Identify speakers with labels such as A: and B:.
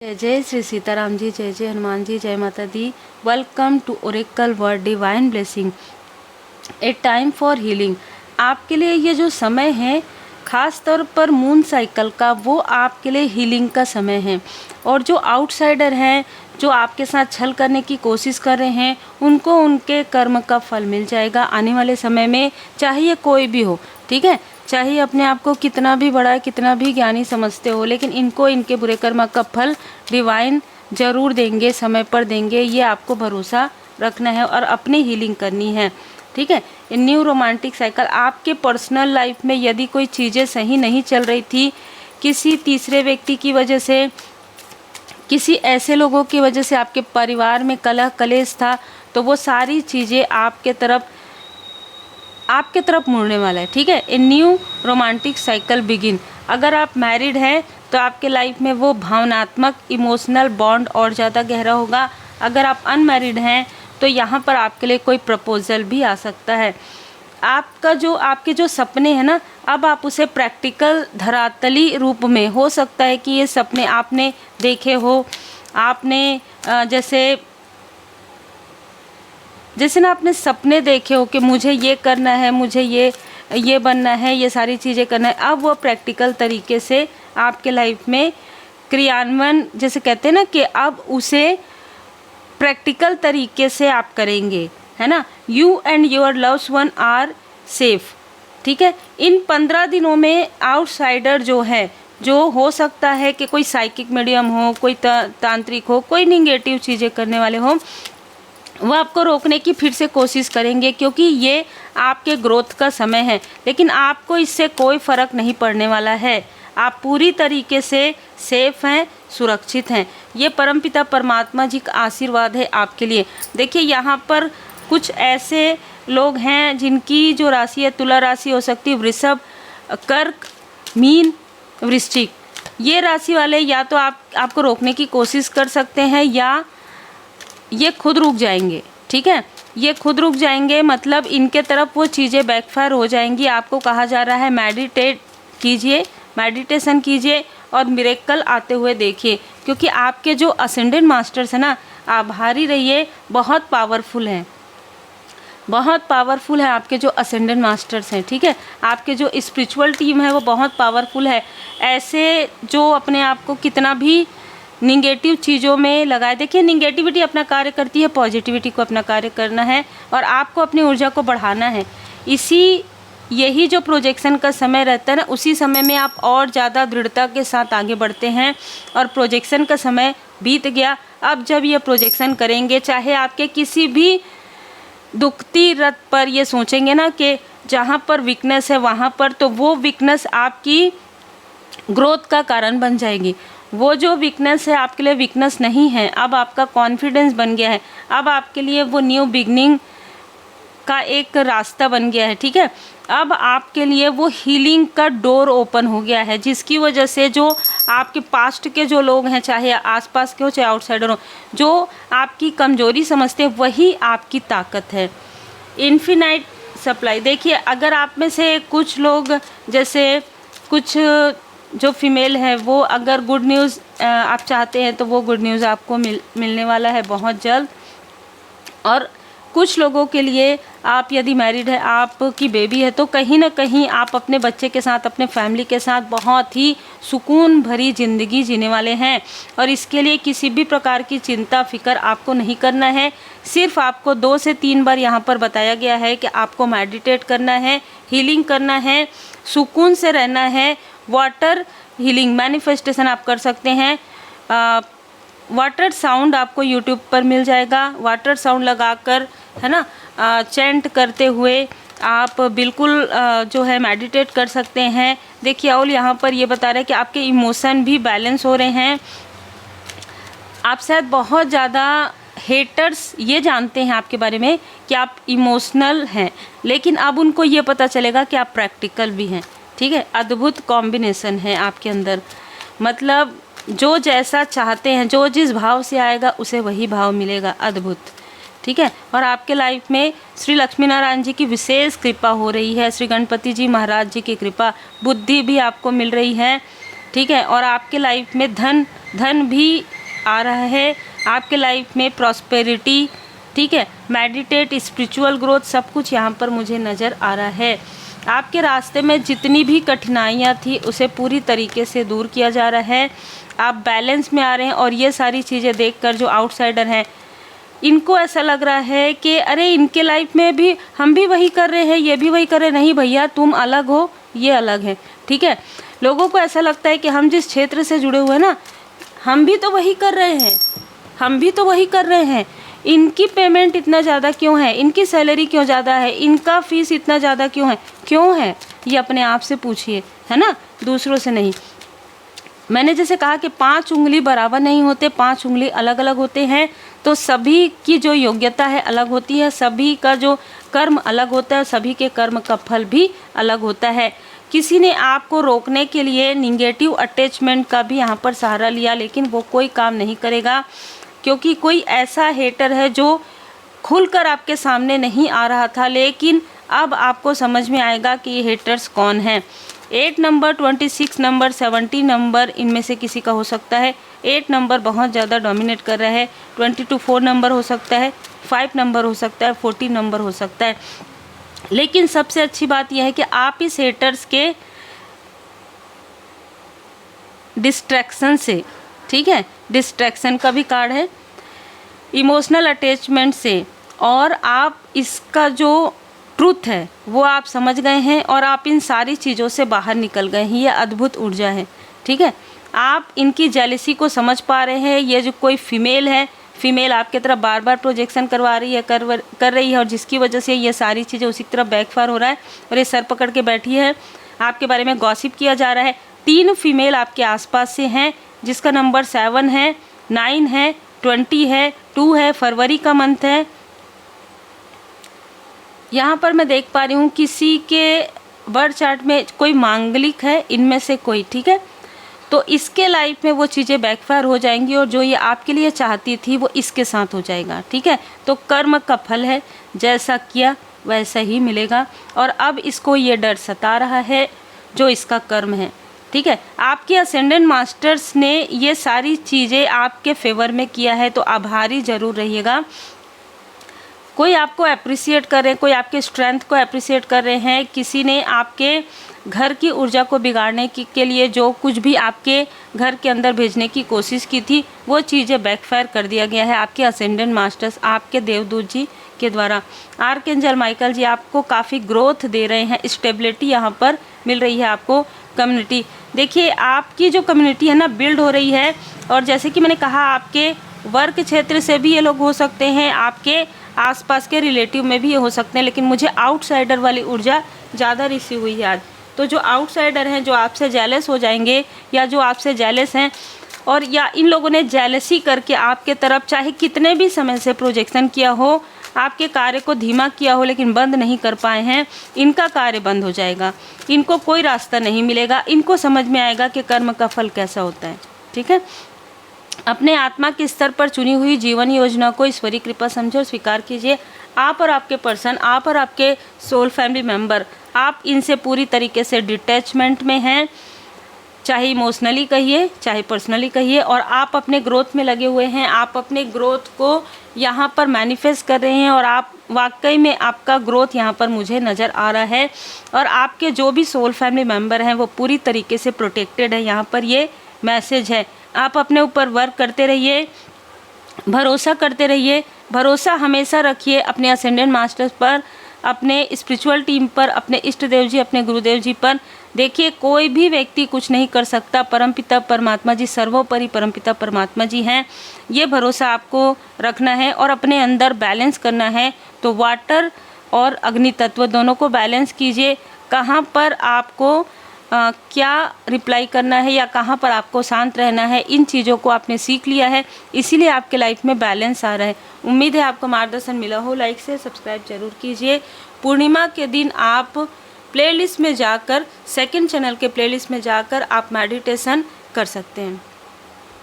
A: जय जय श्री सीताराम जी, जय जय हनुमान जी, जय माता दी। Welcome to oracle word divine blessing, a time for healing. आपके लिए ये जो समय है ख़ास तौर पर मून साइकिल का, वो आपके लिए हीलिंग का समय है। और जो आउटसाइडर हैं, जो आपके साथ छल करने की कोशिश कर रहे हैं, उनको उनके कर्म का फल मिल जाएगा आने वाले समय में, चाहे ये कोई भी हो। ठीक है, चाहे अपने आप को कितना भी बड़ा, कितना भी ज्ञानी समझते हो, लेकिन इनको इनके बुरे कर्म का फल डिवाइन ज़रूर देंगे, समय पर देंगे। ये आपको भरोसा रखना है और अपनी हीलिंग करनी है। ठीक है, न्यू रोमांटिक साइकिल। आपके पर्सनल लाइफ में यदि कोई चीज़ें सही नहीं चल रही थी, किसी तीसरे व्यक्ति की वजह से, किसी ऐसे लोगों की वजह से आपके परिवार में कलह कलेश था, तो वो सारी चीज़ें आपके तरफ मुड़ने वाला है। ठीक है, a new romantic cycle begin. अगर आप मैरिड हैं तो आपके लाइफ में वो भावनात्मक इमोशनल बॉन्ड और ज़्यादा गहरा होगा। अगर आप अनमैरिड हैं तो यहाँ पर आपके लिए कोई प्रपोजल भी आ सकता है। आपके जो सपने हैं ना, अब आप उसे प्रैक्टिकल धरातली रूप में, हो सकता है कि ये सपने आपने देखे हो, आपने जैसे ना आपने सपने देखे हो कि मुझे ये करना है, मुझे ये बनना है, ये सारी चीज़ें करना है। अब वो प्रैक्टिकल तरीके से आपके लाइफ में क्रियान्वयन, जैसे कहते हैं ना, कि अब उसे प्रैक्टिकल तरीके से आप करेंगे, है ना। You and your loved one are safe. ठीक है, इन 15 दिनों में आउटसाइडर जो है, जो हो सकता है कि कोई साइकिक मीडियम हो, कोई तांत्रिक हो, कोई निगेटिव चीज़ें करने वाले हो, वो आपको रोकने की फिर से कोशिश करेंगे, क्योंकि ये आपके ग्रोथ का समय है। लेकिन आपको इससे कोई फ़र्क नहीं पड़ने वाला है। आप पूरी तरीके से सेफ हैं, सुरक्षित हैं। ये परमपिता परमात्मा जी का आशीर्वाद है आपके लिए। देखिए, यहाँ पर कुछ ऐसे लोग हैं जिनकी जो राशि है, तुला राशि हो सकती है, वृषभ, कर्क, मीन, वृश्चिक। ये राशि वाले या तो आपको रोकने की कोशिश कर सकते हैं, या ये खुद रुक जाएंगे। ठीक है, ये खुद रुक जाएंगे, मतलब इनके तरफ वो चीज़ें बैकफायर हो जाएंगी। आपको कहा जा रहा है मेडिटेशन कीजिए और मिरेकल आते हुए देखिए, क्योंकि आपके जो असेंडेंट मास्टर्स हैं ना, आभारी रहिए, बहुत पावरफुल हैं, बहुत पावरफुल है आपके जो असेंडेंट मास्टर्स हैं। ठीक है, आपके जो स्पिरिचुअल टीम है वो बहुत पावरफुल है। ऐसे जो अपने आप को कितना भी निगेटिव चीज़ों में लगाए, देखिए निगेटिविटी अपना कार्य करती है, पॉजिटिविटी को अपना कार्य करना है और आपको अपनी ऊर्जा को बढ़ाना है। यही जो प्रोजेक्शन का समय रहता है ना, उसी समय में आप और ज़्यादा दृढ़ता के साथ आगे बढ़ते हैं। और प्रोजेक्शन का समय बीत गया, अब जब ये प्रोजेक्शन करेंगे, चाहे आपके किसी भी दुखती रथ पर ये सोचेंगे ना कि जहाँ पर वीकनेस है वहाँ पर, तो वो वीकनेस आपकी ग्रोथ का कारण बन जाएगी। वो जो वीकनेस है आपके लिए वीकनेस नहीं है, अब आपका कॉन्फिडेंस बन गया है। अब आपके लिए वो न्यू बिगनिंग का एक रास्ता बन गया है। ठीक है, अब आपके लिए वो हीलिंग का डोर ओपन हो गया है, जिसकी वजह से जो आपके पास्ट के जो लोग हैं, चाहे आसपास के हो चाहे आउटसाइडर हो, जो आपकी कमजोरी समझते हैं, वही आपकी ताकत है। Infinite supply. देखिए, अगर आप में से कुछ लोग, जैसे कुछ जो फीमेल है, वो अगर गुड न्यूज़ आप चाहते हैं तो वो गुड न्यूज़ आपको मिलने वाला है बहुत जल्द। और कुछ लोगों के लिए, आप यदि मैरिड है, आपकी बेबी है, तो कहीं ना कहीं आप अपने बच्चे के साथ, अपने फैमिली के साथ बहुत ही सुकून भरी ज़िंदगी जीने वाले हैं। और इसके लिए किसी भी प्रकार की चिंता फिक्र आपको नहीं करना है। सिर्फ आपको 2 से 3 बार यहाँ पर बताया गया है कि आपको मेडिटेट करना है, हीलिंग करना है, सुकून से रहना है। वाटर हीलिंग मैनिफेस्टेशन आप कर सकते हैं। वाटर साउंड आपको यूट्यूब पर मिल जाएगा। वाटर साउंड लगाकर, है ना, चैंट करते हुए आप बिल्कुल जो है मेडिटेट कर सकते हैं। देखिए, और यहाँ पर ये बता रहे हैं कि आपके इमोशन भी बैलेंस हो रहे हैं। आप शायद बहुत ज़्यादा हेटर्स ये जानते हैं आपके बारे में कि आप इमोशनल हैं, लेकिन अब उनको ये पता चलेगा कि आप प्रैक्टिकल भी हैं। ठीक है, अद्भुत कॉम्बिनेशन है आपके अंदर, मतलब जो जैसा चाहते हैं, जो जिस भाव से आएगा उसे वही भाव मिलेगा। अद्भुत। ठीक है, और आपके लाइफ में श्री लक्ष्मी नारायण जी की विशेष कृपा हो रही है, श्री गणपति जी महाराज जी की कृपा, बुद्धि भी आपको मिल रही है। ठीक है, और आपके लाइफ में धन धन भी आ रहा है, आपके लाइफ में प्रॉस्पेरिटी, ठीक है, मेडिटेट, स्पिरिचुअल ग्रोथ, सब कुछ यहाँ पर मुझे नज़र आ रहा है। आपके रास्ते में जितनी भी कठिनाइयाँ थी उसे पूरी तरीके से दूर किया जा रहा है। आप बैलेंस में आ रहे हैं और ये सारी चीज़ें देखकर जो आउटसाइडर हैं इनको ऐसा लग रहा है कि अरे इनके लाइफ में भी हम भी वही कर रहे हैं, ये भी वही कर रहे हैं। नहीं भैया, तुम अलग हो, ये अलग है, ठीक है। लोगों को ऐसा लगता है कि हम जिस क्षेत्र से जुड़े हुए हैं ना, हम भी तो वही कर रहे हैं, हम भी तो वही कर रहे हैं। इनकी पेमेंट इतना ज़्यादा क्यों है, इनकी सैलरी क्यों ज़्यादा है, इनका फीस इतना ज़्यादा क्यों है, ये अपने आप से पूछिए, है ना, दूसरों से नहीं। मैंने जैसे कहा कि 5 उंगली बराबर नहीं होते, 5 उंगली अलग अलग होते हैं। तो सभी की जो योग्यता है अलग होती है, सभी का जो कर्म अलग होता है, सभी के कर्म का फल भी अलग होता है। किसी ने आपको रोकने के लिए निगेटिव अटैचमेंट का भी यहाँ पर सहारा लिया, लेकिन वो कोई काम नहीं करेगा, क्योंकि कोई ऐसा हेटर है जो खुलकर आपके सामने नहीं आ रहा था, लेकिन अब आपको समझ में आएगा कि ये हेटर्स कौन हैं। 8 नंबर, 26 नंबर, 70 नंबर, इनमें से किसी का हो सकता है। 8 नंबर बहुत ज़्यादा डोमिनेट कर रहा है, 22 नंबर हो सकता है, 5 नंबर हो सकता है, 14 नंबर हो सकता है। लेकिन सबसे अच्छी बात यह है कि आप इस हेटर्स के डिस्ट्रैक्शन से, ठीक है, डिस्ट्रैक्शन का भी कार्ड है, इमोशनल अटैचमेंट से, और आप इसका जो ट्रूथ है वो आप समझ गए हैं और आप इन सारी चीज़ों से बाहर निकल गए हैं। ये अद्भुत ऊर्जा है, ठीक है। आप इनकी जेलसी को समझ पा रहे हैं। ये जो कोई फीमेल है, फीमेल आपके तरफ बार बार प्रोजेक्शन करवा रही है, कर रही है, और जिसकी वजह से ये सारी चीज़ें उसी की तरफ बैकफायर हो रहा है और ये सर पकड़ के बैठी है। आपके बारे में गॉसिप किया जा रहा है। 3 फीमेल आपके आसपास से हैं, जिसका नंबर 7 है, 9 है, 20 है, 2 है, फरवरी का मंथ है। यहाँ पर मैं देख पा रही हूँ किसी के बर्थ चार्ट में कोई मांगलिक है, इनमें से कोई, ठीक है। तो इसके लाइफ में वो चीज़ें बैकफायर हो जाएंगी और जो ये आपके लिए चाहती थी वो इसके साथ हो जाएगा, ठीक है। तो कर्म का फल है, जैसा किया वैसा ही मिलेगा। और अब इसको ये डर सता रहा है जो इसका कर्म है, ठीक है। आपके असेंडेंट मास्टर्स ने ये सारी चीज़ें आपके फेवर में किया है, तो आभारी ज़रूर रहिएगा। कोई आपको अप्रिसिएट कर रहे हैं, कोई आपके स्ट्रेंथ को अप्रिसिएट कर रहे हैं। किसी ने आपके घर की ऊर्जा को बिगाड़ने के लिए जो कुछ भी आपके घर के अंदर भेजने की कोशिश की थी, वो चीज़ें बैकफायर कर दिया गया है आपके असेंडेंट मास्टर्स, आपके देवदूत जी के द्वारा। आर्कएंजल माइकल जी आपको काफ़ी ग्रोथ दे रहे हैं, स्टेबिलिटी यहाँ पर मिल रही है आपको। कम्युनिटी देखिए, आपकी जो कम्युनिटी है ना, बिल्ड हो रही है। और जैसे कि मैंने कहा, आपके वर्क क्षेत्र से भी ये लोग हो सकते हैं, आपके आसपास के रिलेटिव में भी ये हो सकते हैं, लेकिन मुझे आउटसाइडर वाली ऊर्जा ज़्यादा रिसीव हुई है आज। तो जो आउटसाइडर हैं, जो आपसे जेलस हो जाएंगे, या जो आपसे जेलस हैं, और या इन लोगों ने जेलसी करके आपके तरफ चाहे कितने भी समय से प्रोजेक्शन किया हो, आपके कार्य को धीमा किया हो, लेकिन बंद नहीं कर पाए हैं, इनका कार्य बंद हो जाएगा। इनको कोई रास्ता नहीं मिलेगा। इनको समझ में आएगा कि कर्म का फल कैसा होता है, ठीक है। अपने आत्मा के स्तर पर चुनी हुई जीवन योजना को ईश्वरीय कृपा समझे और स्वीकार कीजिए। आप और आपके पर्सन, आप और आपके सोल फैमिली मेंबर, आप इनसे पूरी तरीके से डिटैचमेंट में हैं, चाहे इमोशनली कहिए, चाहे पर्सनली कहिए, और आप अपने ग्रोथ में लगे हुए हैं। आप अपने ग्रोथ को यहाँ पर मैनिफेस्ट कर रहे हैं और आप वाकई में आपका ग्रोथ यहाँ पर मुझे नज़र आ रहा है। और आपके जो भी सोल फैमिली मेंबर हैं वो पूरी तरीके से प्रोटेक्टेड है। यहाँ पर ये मैसेज है, आप अपने ऊपर वर्क करते रहिए, भरोसा करते रहिए, भरोसा हमेशा रखिए अपने असेंडेंट मास्टर्स पर, अपने स्पिरिचुअल टीम पर, अपने इष्ट देव जी, अपने गुरुदेव जी पर। देखिए, कोई भी व्यक्ति कुछ नहीं कर सकता, परमपिता परमात्मा जी सर्वोपरि परमपिता परमात्मा जी हैं। ये भरोसा आपको रखना है और अपने अंदर बैलेंस करना है। तो वाटर और अग्नि तत्व दोनों को बैलेंस कीजिए। कहाँ पर आपको क्या रिप्लाई करना है या कहाँ पर आपको शांत रहना है, इन चीज़ों को आपने सीख लिया है, इसीलिए आपके लाइफ में बैलेंस आ रहा है। उम्मीद है आपको मार्गदर्शन मिला हो। लाइक से सब्सक्राइब जरूर कीजिए। पूर्णिमा के दिन आप प्लेलिस्ट में जाकर, सेकंड चैनल के प्लेलिस्ट में जाकर आप मेडिटेशन कर सकते हैं।